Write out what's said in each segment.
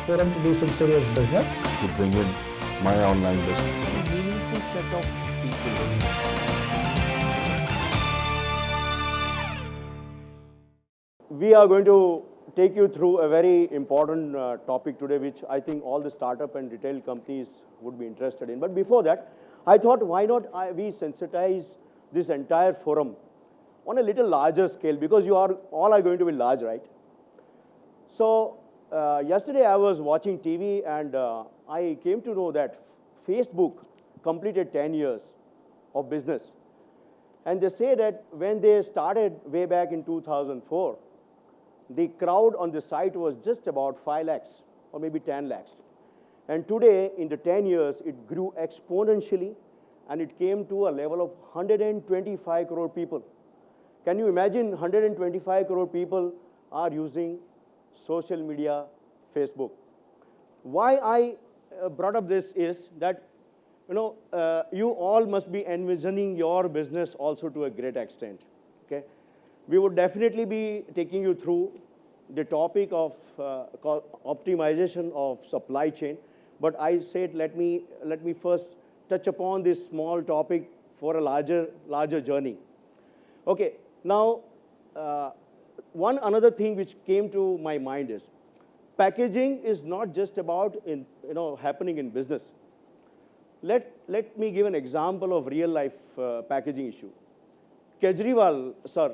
forum to do some serious business. To bring in my online business. A meaningful set of people. We are going to take you through a very important topic today, which I think all the startup and retail companies would be interested in. But before that, I thought, why not we sensitize this entire forum on a little larger scale, because you are all are going to be large, right? So yesterday I was watching TV and I came to know that Facebook completed 10 years of business. And they say that when they started way back in 2004, the crowd on the site was just about 5 lakhs or maybe 10 lakhs. And today, in the 10 years, it grew exponentially and it came to a level of 125 crore people. Can you imagine 125 crore people are using social media, Facebook? Why I brought up this is that, you all must be envisioning your business also to a great extent, okay? We would definitely be taking you through the topic of optimization of supply chain, but I said let me first touch upon this small topic for a larger journey. Okay, now one another thing which came to my mind is packaging is not just about happening in business. Let me give an example of real life packaging issue. Kejriwal sir,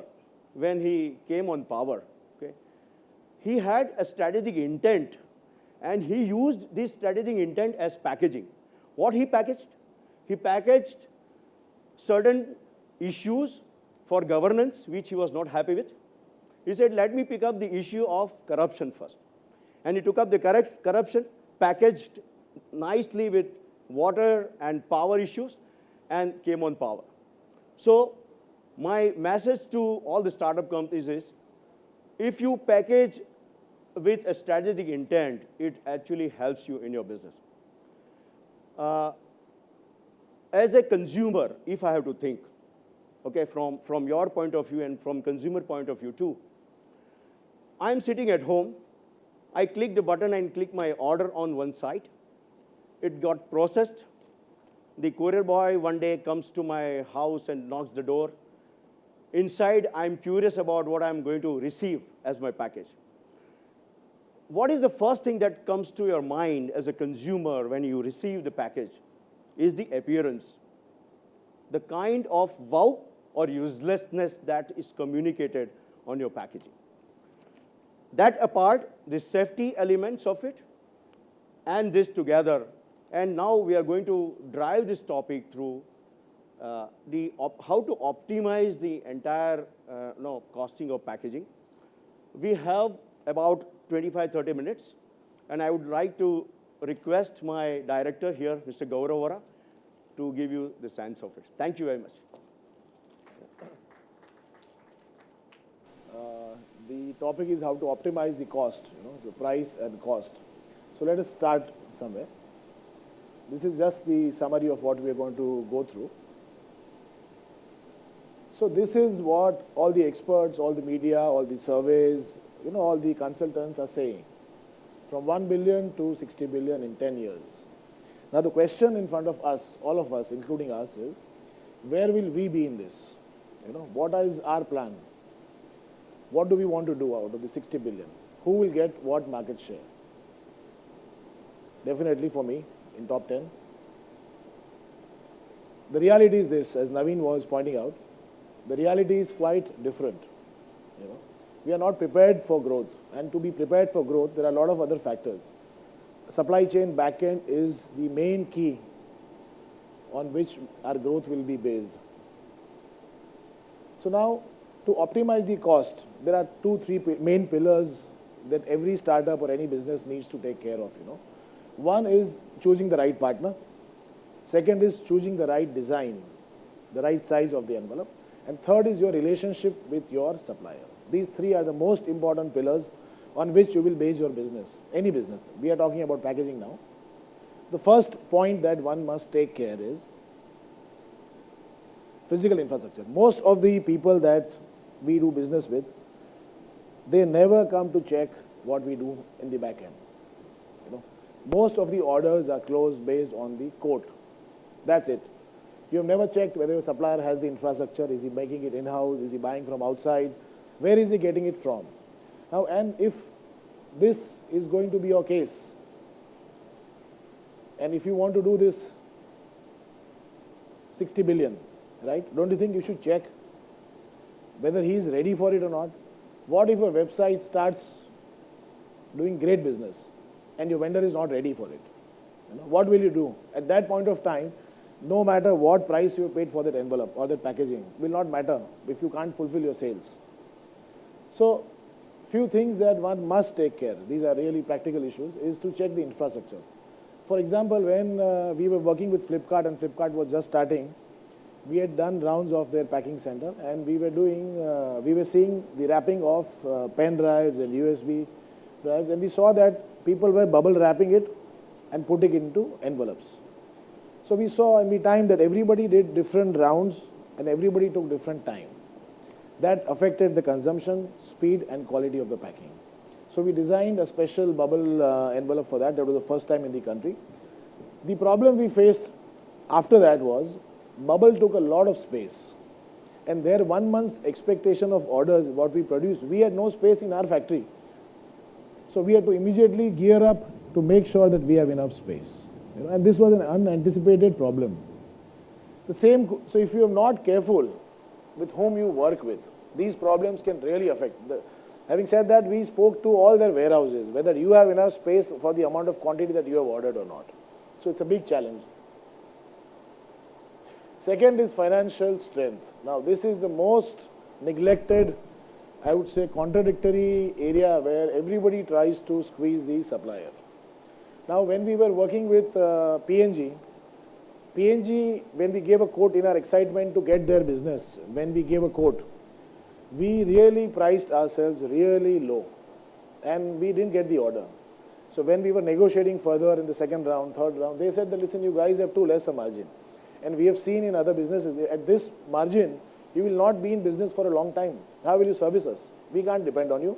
when he came on power, okay, he had a strategic intent and he used this strategic intent as packaging. What he packaged? He packaged certain issues for governance which he was not happy with. He said, let me pick up the issue of corruption first. And he took up the corruption, packaged nicely with water and power issues, and came on power. So my message to all the startup companies is, if you package with a strategic intent, it actually helps you in your business. As a consumer, if I have to think, okay, from your point of view and from consumer point of view too, I'm sitting at home, I click the button and click my order on one site. It got processed. The courier boy one day comes to my house and knocks the door. Inside, I'm curious about what I'm going to receive as my package. What is the first thing that comes to your mind as a consumer when you receive the package? Is the appearance, the kind of wow or uselessness that is communicated on your packaging. That apart, the safety elements of it, and this together, and now we are going to drive this topic through how to optimize the entire costing of packaging. We have about 25-30 minutes, and I would like to request my director here, Mr. Gaurav Vora, to give you the sense of it. Thank you very much. The topic is how to optimize the cost, the price and cost. So let us start somewhere. This is just the summary of what we are going to go through. So this is what all the experts, all the media, all the surveys, all the consultants are saying. From 1 billion to 60 billion in 10 years. Now the question in front of us, all of us, including us, is where will we be in this? What is our plan? What do we want to do out of the 60 billion? Who will get what market share? Definitely for me, in top 10. The reality is this, as Naveen was pointing out, the reality is quite different. We are not prepared for growth. And to be prepared for growth, there are a lot of other factors. Supply chain backend is the main key on which our growth will be based. So now, to optimize the cost, there are 2-3 main pillars that every startup or any business needs to take care of. One is choosing the right partner. Second is choosing the right design, the right size of the envelope. And third is your relationship with your supplier. These three are the most important pillars on which you will base your business, any business. We are talking about packaging now. The first point that one must take care is physical infrastructure. Most of the people that we do business with, they never come to check what we do in the back end. You know, most of the orders are closed based on the quote. That's it. You have never checked whether your supplier has the infrastructure. Is he making it in-house? Is he buying from outside? Where is he getting it from? Now, and if this is going to be your case, and if you want to do this 60 billion, right? Don't you think you should check whether he is ready for it or not? What if a website starts doing great business and your vendor is not ready for it? You know, what will you do? At that point of time, no matter what price you paid for that envelope or that packaging, will not matter if you can't fulfill your sales. So, few things that one must take care, these are really practical issues, is to check the infrastructure. For example, when we were working with Flipkart and Flipkart was just starting, we had done rounds of their packing center and we were doing, we were seeing the wrapping of pen drives and USB drives, and we saw that people were bubble wrapping it and putting it into envelopes. So we saw and we timed that everybody did different rounds and everybody took different time. That affected the consumption, speed and quality of the packing. So we designed a special bubble envelope for that. That was the first time in the country. The problem we faced after that was bubble took a lot of space. And their 1 month's expectation of orders, what we produced, we had no space in our factory. So we had to immediately gear up to make sure that we have enough space. You know, and this was an unanticipated problem. The same, so if you are not careful with whom you work with, these problems can really affect. Having said that, we spoke to all their warehouses, whether you have enough space for the amount of quantity that you have ordered or not. So it's a big challenge. Second is financial strength. Now this is the most neglected, I would say contradictory area where everybody tries to squeeze the supplier. Now when we were working with PNG, when we gave a quote in our excitement to get their business, when we gave a quote, we really priced ourselves really low and we didn't get the order. So when we were negotiating further in the second round, third round, they said that listen, you guys have too less a margin. And we have seen in other businesses, at this margin, you will not be in business for a long time. How will you service us? We can't depend on you,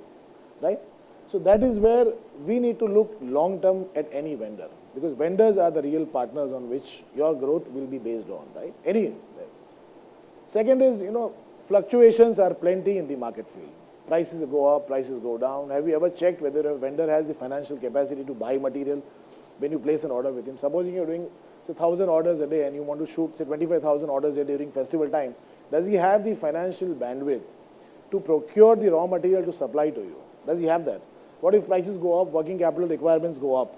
right? So that is where we need to look long term at any vendor, because vendors are the real partners on which your growth will be based on, right? Second is, fluctuations are plenty in the market field. Prices go up, prices go down. Have you ever checked whether a vendor has the financial capacity to buy material when you place an order with him? Supposing you're doing, say, 1,000 orders a day and you want to shoot, say, 25,000 orders a day during festival time. Does he have the financial bandwidth to procure the raw material to supply to you? Does he have that? What if prices go up, working capital requirements go up?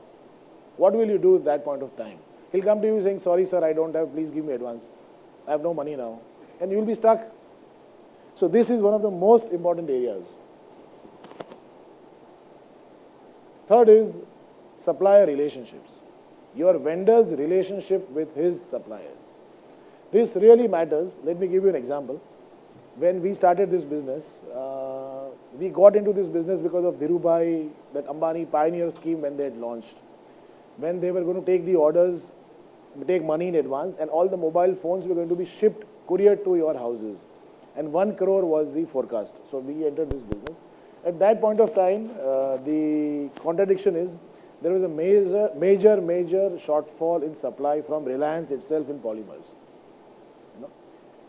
What will you do at that point of time? He'll come to you saying, sorry sir, I don't have, please give me advance. I have no money now. And you'll be stuck. So this is one of the most important areas. Third is supplier relationships. Your vendor's relationship with his suppliers. This really matters. Let me give you an example. When we started this business, we got into this business because of Dhirubhai, that Ambani Pioneer scheme when they had launched. When they were going to take the orders, take money in advance, and all the mobile phones were going to be shipped, couriered to your houses. And 1 crore was the forecast. So we entered this business. At that point of time, the contradiction is, there was a major shortfall in supply from Reliance itself in polymers.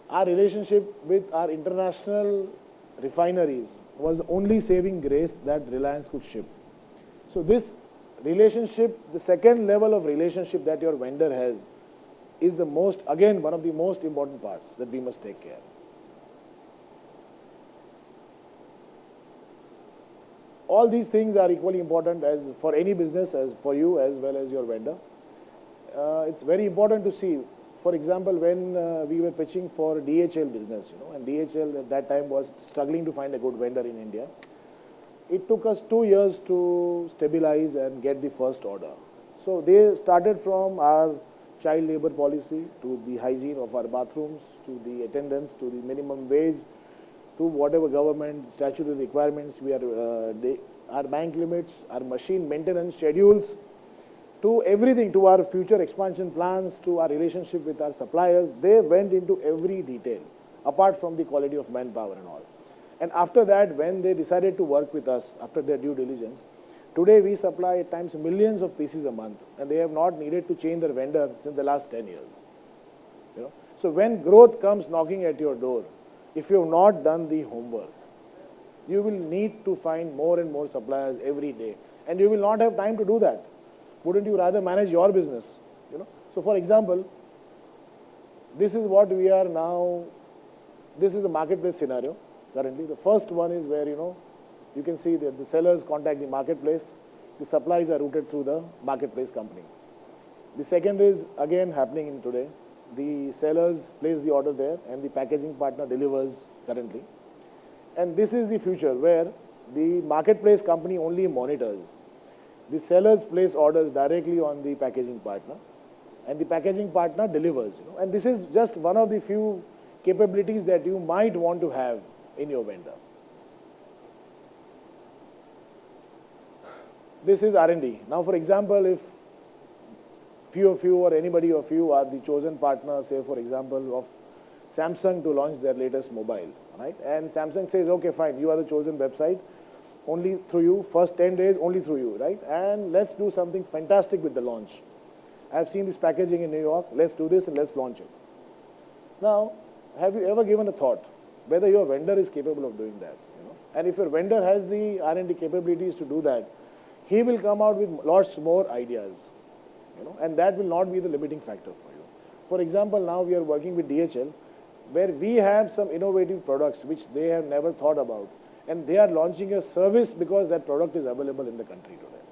Our relationship with our international refineries was the only saving grace that Reliance could ship. So this relationship, the second level of relationship that your vendor has, is the most, again, one of the most important parts that we must take care. All these things are equally important as for any business, as for you as well as your vendor. It's very important to see, for example, when we were pitching for DHL business, and DHL at that time was struggling to find a good vendor in India. It took us 2 years to stabilize and get the first order. So they started from our child labor policy to the hygiene of our bathrooms, to the attendance, to the minimum wage, to whatever government statutory requirements we are, our bank limits, our machine maintenance schedules, to everything, to our future expansion plans, to our relationship with our suppliers. They went into every detail, apart from the quality of manpower and all. And after that, when they decided to work with us, after their due diligence, Today we supply at times millions of pieces a month, and they have not needed to change their vendor since the last 10 years. You know? So when growth comes knocking at your door, if you have not done the homework, you will need to find more and more suppliers every day, and you will not have time to do that. Wouldn't you rather manage your business? You know? So for example, this is what we are now, this is the marketplace scenario currently. The first one is where, you can see that the sellers contact the marketplace, the supplies are routed through the marketplace company. The second is again happening in today. The sellers place the order there and the packaging partner delivers currently. And this is the future where the marketplace company only monitors. The sellers place orders directly on the packaging partner and the packaging partner delivers. And this is just one of the few capabilities that you might want to have in your vendor. This is R&D. Now, for example, if few of you or anybody of you are the chosen partner, say for example, of Samsung to launch their latest mobile, right? And Samsung says, okay, fine, you are the chosen website, only through you, first 10 days, only through you, right? And let's do something fantastic with the launch. I've seen this packaging in New York, let's do this and let's launch it. Now, have you ever given a thought whether your vendor is capable of doing that? And if your vendor has the R&D capabilities to do that, he will come out with lots more ideas, and that will not be the limiting factor for you. For example, now we are working with DHL, where we have some innovative products which they have never thought about, and they are launching a service because that product is available in the country today.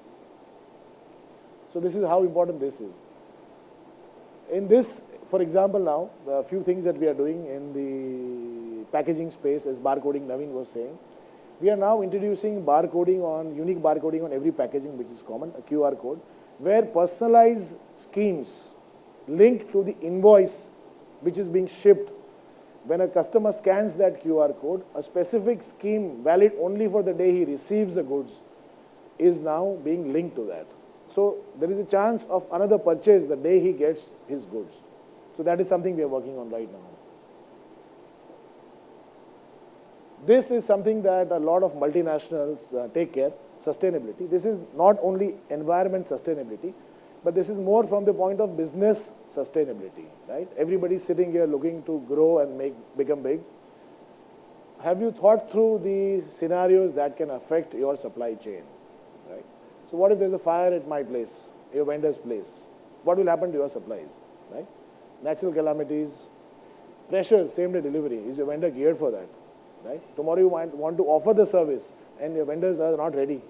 So this is how important this is. In this, for example, now, a few things that we are doing in the packaging space, as barcoding Naveen was saying, we are now introducing unique barcoding on every packaging which is common, a QR code, where personalized schemes linked to the invoice which is being shipped. When a customer scans that QR code, a specific scheme valid only for the day he receives the goods is now being linked to that. So there is a chance of another purchase the day he gets his goods. So that is something we are working on right now. This is something that a lot of multinationals take care, sustainability. This is not only environment sustainability, but this is more from the point of business sustainability, right? Everybody sitting here looking to grow and become big. Have you thought through the scenarios that can affect your supply chain, right? So what if there's a fire at my place, your vendor's place? What will happen to your supplies, right? Natural calamities, pressures, same-day delivery. Is your vendor geared for that? Right? Tomorrow you might want to offer the service and your vendors are not ready.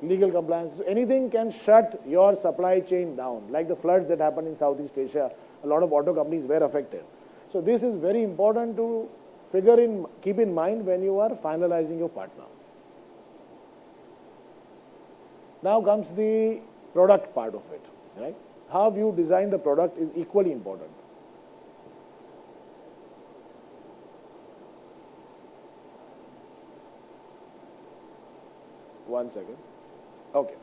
Legal compliance. So anything can shut your supply chain down. Like the floods that happened in Southeast Asia, a lot of auto companies were affected. So this is very important to keep in mind when you are finalizing your partner. Now comes the product part of it. Right? How you design the product is equally important. One second. Okay.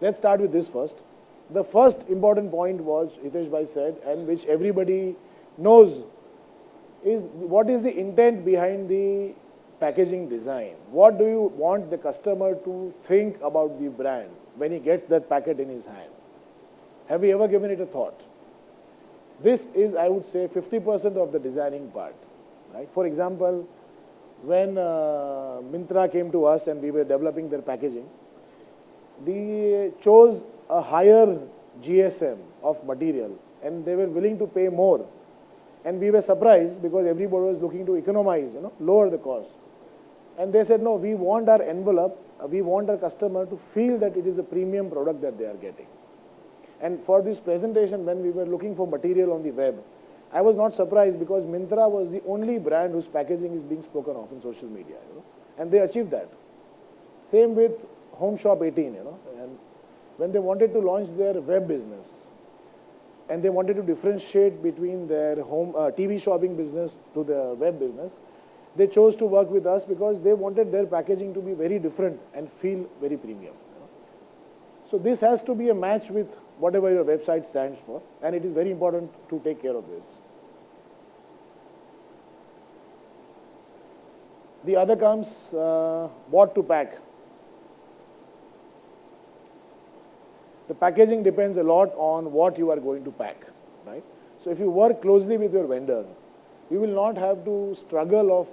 Let's start with this first. The first important point was, Hitesh Bhai said, and which everybody knows, is what is the intent behind the packaging design? What do you want the customer to think about the brand when he gets that packet in his hand? Have you ever given it a thought? This is, I would say, 50% of the designing part. Right? For example, when Myntra came to us and we were developing their packaging, they chose a higher GSM of material and they were willing to pay more. And we were surprised because everybody was looking to economize, lower the cost. And they said, no, we want our envelope, we want our customer to feel that it is a premium product that they are getting. And for this presentation, when we were looking for material on the web, I was not surprised because Myntra was the only brand whose packaging is being spoken of in social media, and they achieved that. Same with Home Shop 18, and when they wanted to launch their web business and they wanted to differentiate between their home TV shopping business to the web business, they chose to work with us because they wanted their packaging to be very different and feel very premium. So this has to be a match with whatever your website stands for, and it is very important to take care of this. The other comes what to pack. The packaging depends a lot on what you are going to pack, right? So if you work closely with your vendor, you will not have to struggle of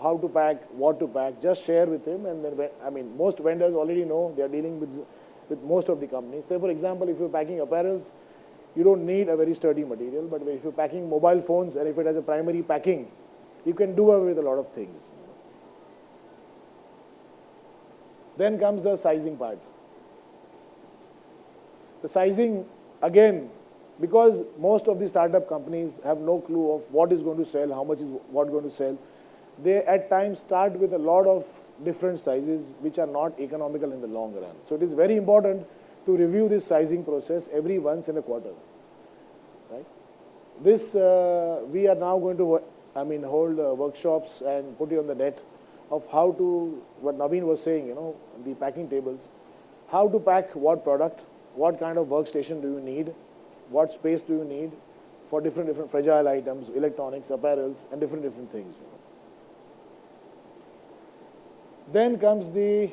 how to pack, what to pack. Just share with him, and then, I mean, most vendors already know. They are dealing with most of the companies. Say, for example, if you're packing apparels, you don't need a very sturdy material. But if you're packing mobile phones, and if it has a primary packing, you can do away with a lot of things. Then comes the sizing part. The sizing, again, because most of the startup companies have no clue of what is going to sell, how much is what going to sell, they at times start with a lot of different sizes which are not economical in the long run. So it is very important to review this sizing process every once in a quarter. Right? This, we are now going to, hold workshops and put it on the net of how to, what Naveen was saying, the packing tables, how to pack what product, what kind of workstation do you need, what space do you need for different fragile items, electronics, apparels, and different things. Then comes the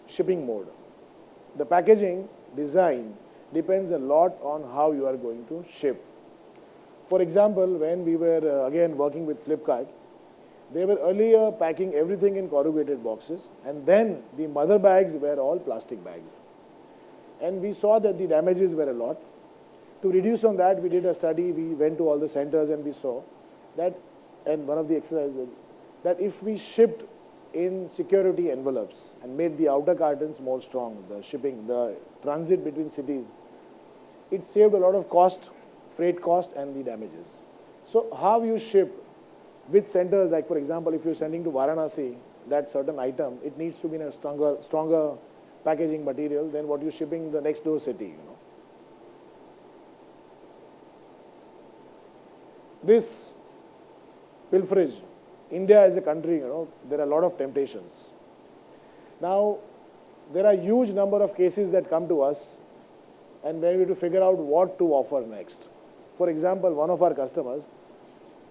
shipping mode. The packaging design depends a lot on how you are going to ship. For example, when we were again working with Flipkart, they were earlier packing everything in corrugated boxes, and then the mother bags were all plastic bags. And we saw that the damages were a lot. To reduce on that, we did a study. We went to all the centers and we saw that, and one of the exercises, that if we shipped in security envelopes and made the outer cartons more strong, the shipping, the transit between cities, it saved a lot of cost, freight cost, and the damages. So how you ship with centers, like for example, if you're sending to Varanasi that certain item, it needs to be in a stronger packaging material than what you're shipping the next door city. This pilferage, India as a country, there are a lot of temptations. Now, there are huge number of cases that come to us, and then we have to figure out what to offer next. For example, one of our customers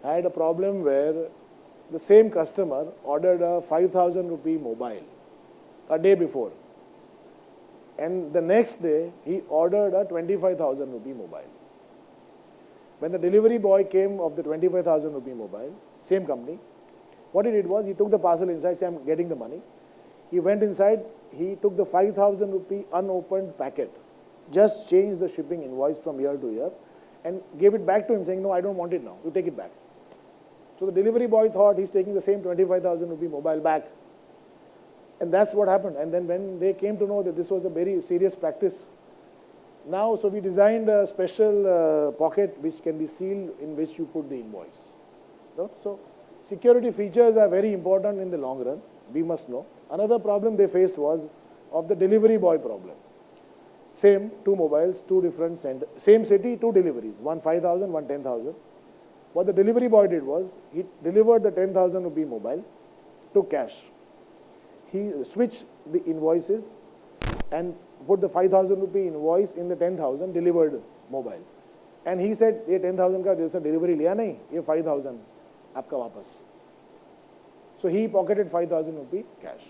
had a problem where the same customer ordered a 5,000 rupee mobile a day before. And the next day, he ordered a 25,000 rupee mobile. When the delivery boy came of the 25,000 rupee mobile, same company, what he did was he took the parcel inside, said, I'm getting the money. He went inside, he took the 5,000 rupee unopened packet, just changed the shipping invoice from year to year, and gave it back to him saying, no, I don't want it now, you take it back. So the delivery boy thought he's taking the same 25,000 rupee mobile back. And that's what happened. And then when they came to know that this was a very serious practice, now, so we designed a special pocket which can be sealed in which you put the invoice. So security features are very important in the long run, we must know. Another problem they faced was of the delivery boy problem. Same, two mobiles, two different centers, same city, two deliveries, one 5,000, one 10,000. What the delivery boy did was, he delivered the 10,000 rupee mobile, took cash. He switched the invoices and put the 5,000 rupee invoice in the 10,000 delivered mobile. And he said, ये 10,000 का जैसा delivery लिया नहीं, ये 5,000 आपका वापस. So he pocketed 5,000 rupee cash.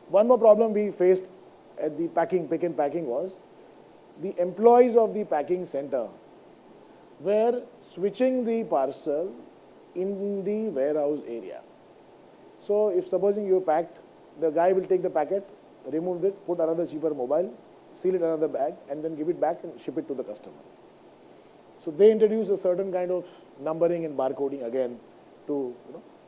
One more problem we faced at the pick and packing was, the employees of the packing center were switching the parcel in the warehouse area. So if supposing you packed, the guy will take the packet, remove it, put another cheaper mobile, seal it in another bag, and then give it back and ship it to the customer. So they introduce a certain kind of numbering and barcoding again to,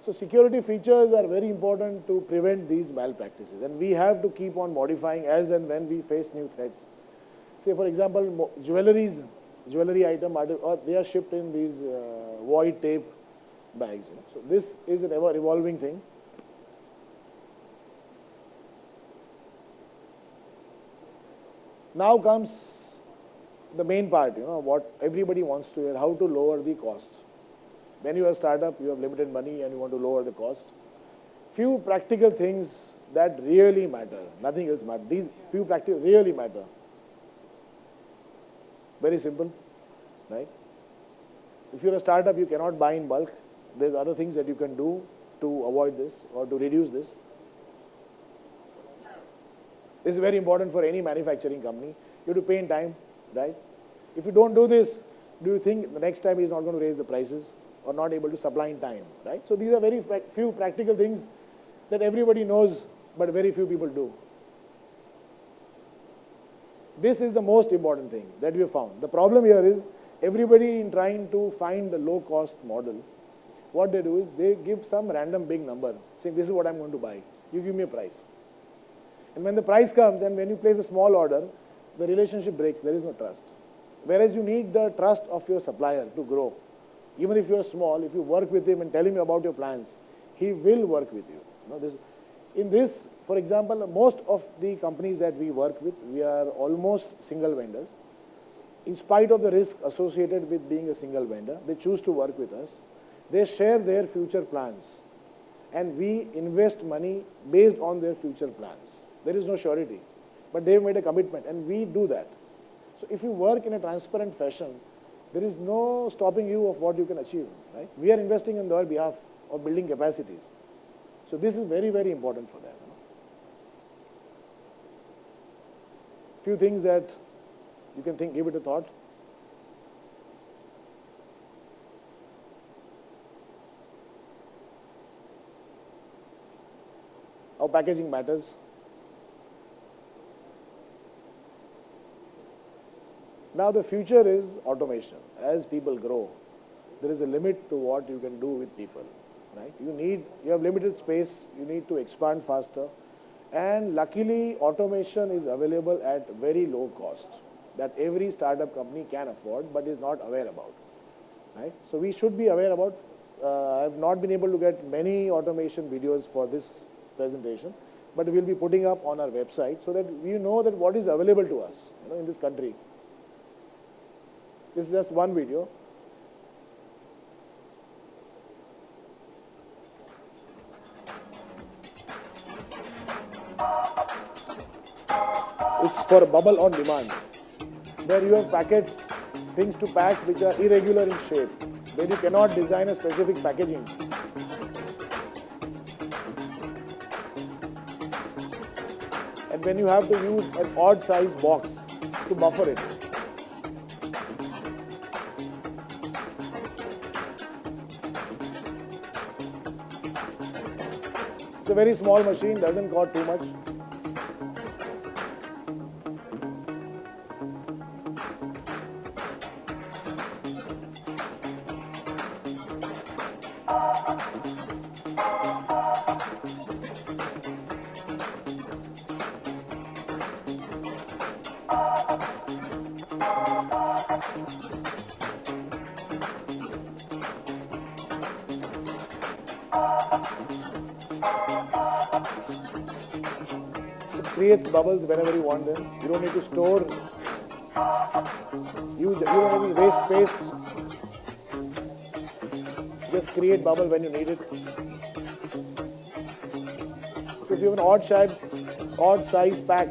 So security features are very important to prevent these malpractices. And we have to keep on modifying as and when we face new threats. Say for example, jewelry item, they are shipped in these void tape bags. So this is an ever evolving thing. Now comes the main part, what everybody wants to hear, how to lower the cost. When you are a startup, you have limited money and you want to lower the cost. Few practical things that really matter, nothing else matters. These few practical really matter. Very simple, right? If you're a startup, you cannot buy in bulk. There's other things that you can do to avoid this or to reduce this. This is very important for any manufacturing company. You have to pay in time, right? If you don't do this, do you think the next time he's not going to raise the prices or not able to supply in time, right? So these are very few practical things that everybody knows, but very few people do. This is the most important thing that we have found. The problem here is everybody in trying to find the low cost model, what they do is they give some random big number, saying this is what I'm going to buy. You give me a price. And when the price comes and when you place a small order, the relationship breaks, there is no trust. Whereas you need the trust of your supplier to grow. Even if you are small, if you work with him and tell him about your plans, he will work with you. In this, for example, most of the companies that we work with, we are almost single vendors. In spite of the risk associated with being a single vendor, they choose to work with us. They share their future plans. And we invest money based on their future plans. There is no surety. But they've made a commitment, and we do that. So if you work in a transparent fashion, there is no stopping you of what you can achieve, right? We are investing on their behalf of building capacities. So this is very, very important for them. Few things that you can think, give it a thought. How packaging matters. Now the future is automation. As people grow, there is a limit to what you can do with people, right? You have limited space, you need to expand faster, and luckily automation is available at very low cost that every startup company can afford but is not aware about, right? So we should be aware about. I have not been able to get many automation videos for this presentation, but we'll be putting up on our website so that we know that what is available to us, in this country. This is just one video. It's for bubble on demand, where you have packets, things to pack which are irregular in shape, where you cannot design a specific packaging. And when you have to use an odd size box to buffer it. It's a very small machine, doesn't cost too much. Creates bubbles whenever you want them. You don't need to store. You don't need to waste space. Just create bubble when you need it. So if you have an odd size pack,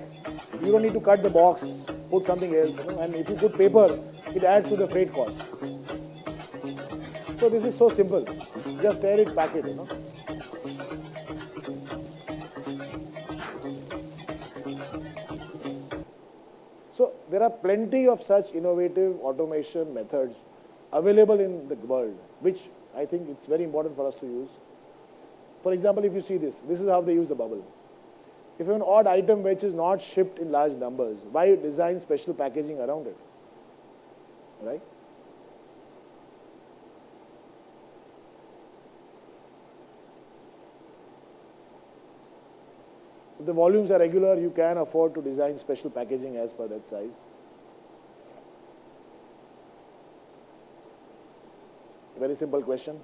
you don't need to cut the box, put something else. And if you put paper, it adds to the freight cost. So this is so simple. Just tear it, pack it. So there are plenty of such innovative automation methods available in the world, which I think it's very important for us to use. For example, if you see this is how they use the bubble. If you have an odd item which is not shipped in large numbers, why design special packaging around it, right? If the volumes are regular, you can afford to design special packaging as per that size. Very simple question.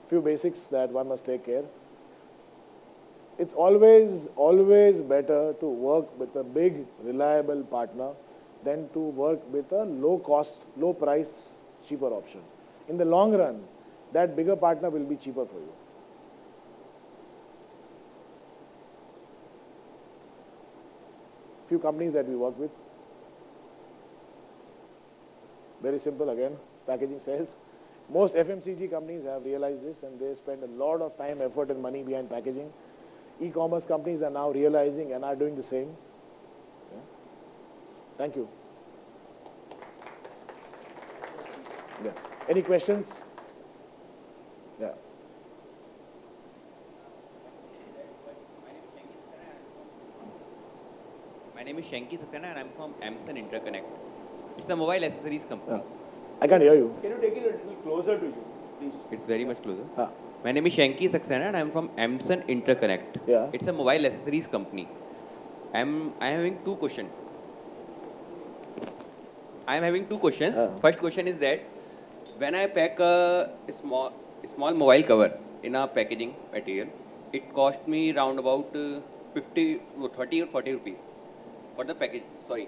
Few basics that one must take care. It's always better to work with a big, reliable partner than to work with a low cost, low price, cheaper option. In the long run, that bigger partner will be cheaper for you. Few companies that we work with. Very simple again, packaging sales. Most FMCG companies have realized this and they spend a lot of time, effort and money behind packaging. E-commerce companies are now realizing and are doing the same. Yeah. Thank you. Yeah. Any questions? Yeah. My name is Shanky Saxena and I'm from Amson Interconnect. It's a mobile accessories company. I can't hear you. Can you take it a little closer to you, please? It's very much closer. Ah. My name is Shanky Saxena and I'm from Amson Interconnect. Yeah. It's a mobile accessories company. I'm having two questions. I'm having two questions. First question is that when I pack a small mobile cover in a packaging material, it cost me around about 30 or 40 rupees for the package. Sorry.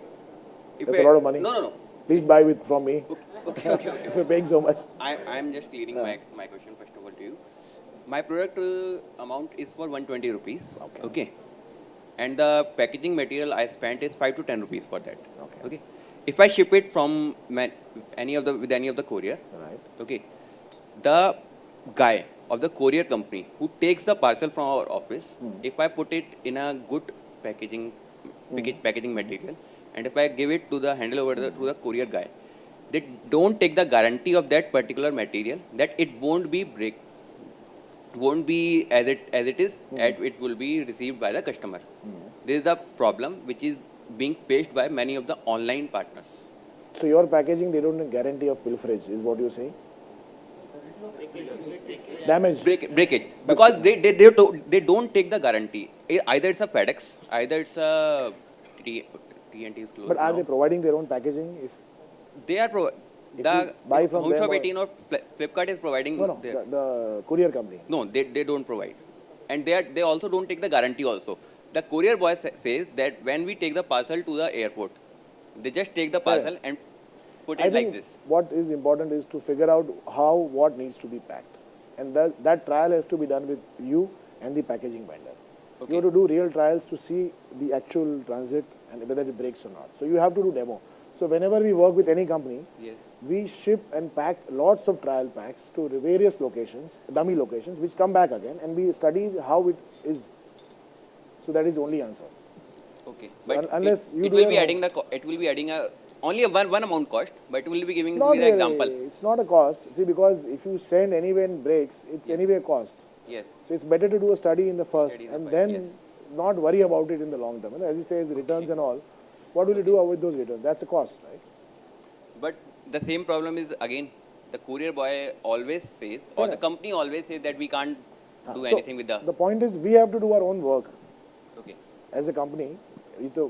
If That's a lot of money. No. Please buy with from me Okay. if you're paying so much. I'm just clearing my question first of all to you. My product amount is for 120 rupees. Okay. And the packaging material I spent is 5 to 10 rupees for that. Okay. If I ship it from any of the courier, Right. okay, the guy of the courier company who takes the parcel from our office, if I put it in a good packaging material, and if I give it to the handle over to the courier guy, they don't take the guarantee of that particular material that it won't be as it is, and it will be received by the customer. This is the problem which is being faced by many of the online partners. So your packaging, they don't have guarantee of pilferage, is what you're saying? Damage. Breakage, because they don't take the guarantee. Either it's a FedEx, either it's a TNT is closed. But are now. they providing their own packaging? If They are If the you buy from Home them Shop or- 18 or Flipkart is providing. no, the courier company. No, they don't provide, and they also don't take the guarantee also. The courier boy says that when we take the parcel to the airport, they just take the parcel and put I it like think this. what is important is to figure out what needs to be packed. And that trial has to be done with you and the packaging vendor. Okay. You have to do real trials to see the actual transit and whether it breaks or not. So you have to do demo. So whenever we work with any company, Yes. we ship and pack lots of trial packs to various locations, dummy locations, which come back again, and we study how it is. So that is the only answer. Okay. So But unless you it do will your be own- adding it will be adding only a one amount cost, but it will be giving Not me the really. example. It's not a cost. See, because if you send anyway and breaks, it's anyway a cost. Yes. So it's better to do a study in the first Study in the and first, then yes. not worry about it in the long term. And as he says, returns and all. What will you do with those returns? That's a cost, right? But the same problem is again, the courier boy always says, or the company always says that we can't do So anything with the. The point is, we have to do our own work Okay. as a company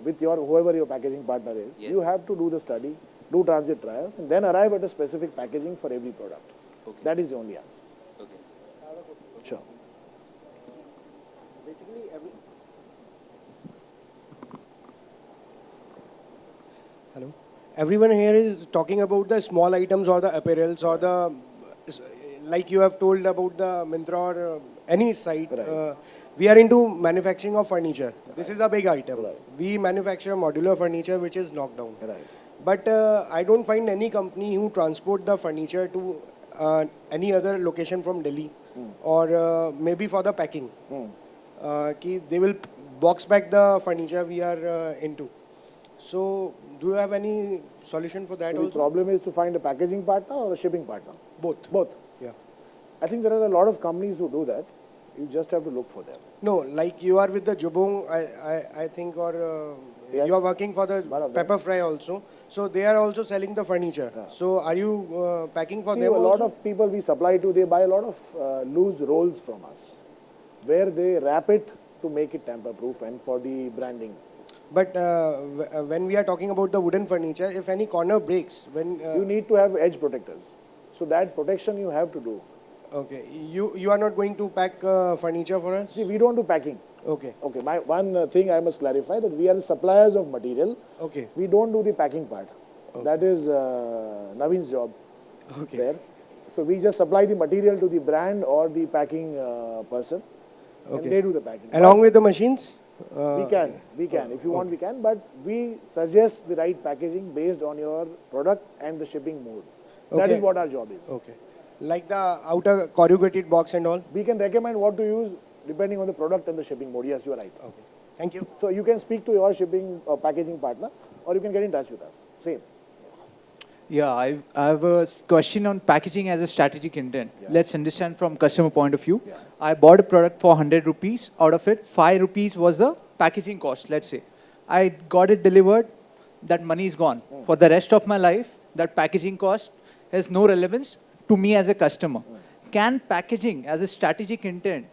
with your whoever your packaging partner is. Yes. You have to do the study, do transit trials, and then arrive at a specific packaging for every product. Okay. That is the only answer. Okay. Sure. Basically, Hello. Everyone here is talking about the small items or the apparels or the, like you have told about the Myntra or any site. Right. We are into manufacturing of furniture. This is a big item. Right. We manufacture modular furniture which is knocked down. Right. But I don't find any company who transport the furniture to any other location from Delhi or maybe for the packing. They will box back the furniture we are into. So, do you have any solution for that So the also? problem is to find a packaging partner or a shipping partner? Both. Both. Yeah. I think there are a lot of companies who do that. You just have to look for them. No, like you are with the Jubong, I think, or Yes. you are working for the One of them. Pepper Fry also. So they are also selling the furniture. So are you packing for See, them a lot also? of people we supply to, they buy a lot of loose rolls from us, where they wrap it to make it tamper-proof and for the branding. But when we are talking about the wooden furniture, if any corner breaks, when You need to have edge protectors. So that protection you have to do. okay, you are not going to pack furniture for us? See, we don't do packing. Okay, Okay, my one thing I must clarify that we are the suppliers of material. okay, We don't do the packing part. That is Naveen's job okay. there. So we just supply the material to the brand or the packing person, and Okay. they do the packing. Along with the machines? We can. If you want, we can. But we suggest the right packaging based on your product and the shipping mode. That Okay. is what our job is. Okay. Like the outer corrugated box and all. We can recommend what to use depending on the product and the shipping mode. Yes, you are right. Okay. Thank you. So you can speak to your shipping or packaging partner, or you can get in touch with us. Same. Yeah, I have a question on packaging as a strategic intent. Let's understand from customer point of view. I bought a product for 100 rupees. Out of it, 5 rupees was the packaging cost, let's say. I got it delivered, that money is gone. For the rest of my life, that packaging cost has no relevance to me as a customer. Can packaging as a strategic intent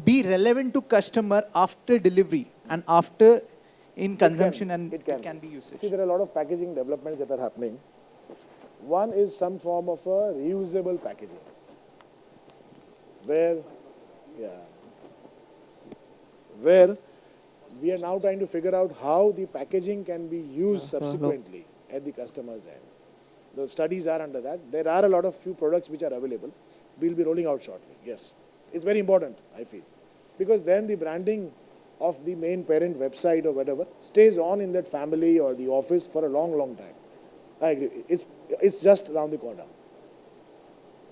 be relevant to customer after delivery and after in consumption and It can be used? See, there are a lot of packaging developments that are happening. One is some form of a reusable packaging, where we are now trying to figure out how the packaging can be used subsequently at the customer's end. The studies are under that. There are a lot of few products which are available. We'll be rolling out shortly. Yes, it's very important, I feel, because then the branding of the main parent website or whatever stays on in that family or the office for a long, long time. I agree. It's just around the corner.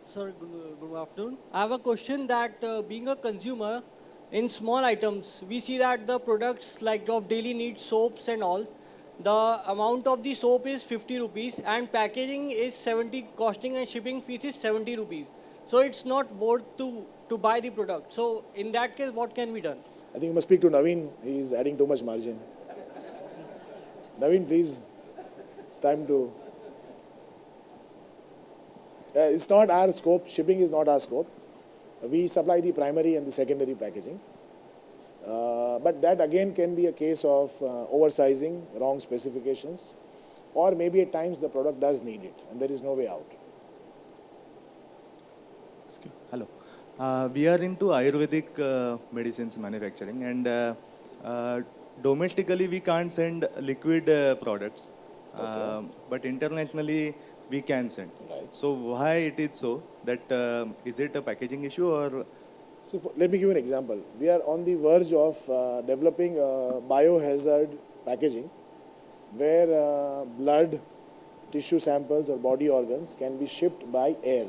Sir, good afternoon. I have a question that being a consumer in small items, we see that the products like of daily needs, soaps and all, the amount of the soap is 50 rupees and packaging is 70, costing and shipping fees is 70 rupees. So it's not worth to buy the product. So in that case, what can be done? I think you must speak to Naveen. He is adding too much margin. Naveen, please. It's time to... it's not our scope. Shipping is not our scope. We supply the primary and the secondary packaging. But that again can be a case of oversizing, wrong specifications, or maybe at times the product does need it and there is no way out. Hello. We are into Ayurvedic medicines manufacturing, and domestically we can't send liquid products, but internationally we can send. Right. So why it is so? That is it a packaging issue or? So let me give you an example. We are on the verge of developing biohazard packaging where blood, tissue samples or body organs can be shipped by air,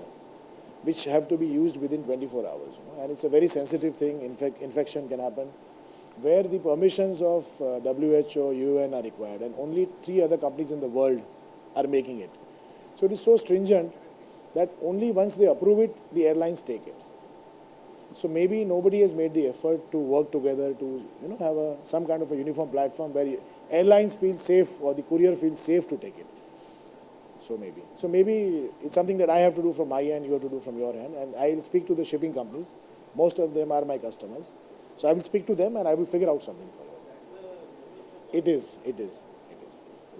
which have to be used within 24 hours. And it's a very sensitive thing. Infection can happen, where the permissions of WHO, UN are required, and only 3 other companies in the world are making it. So it is so stringent that only once they approve it, the airlines take it. So maybe nobody has made the effort to work together to have some kind of a uniform platform where airlines feel safe or the courier feels safe to take it. So maybe it's something that I have to do from my end, you have to do from your end, and I will speak to the shipping companies. Most of them are my customers. So I will speak to them and I will figure out something for you. It is.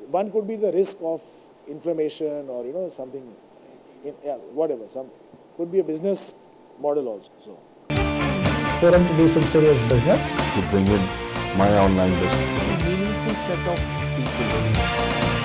One could be the risk of inflammation or something, whatever. Could be a business model also. So. Forum to do some serious business. To bring in my online business. Meaningful set of people.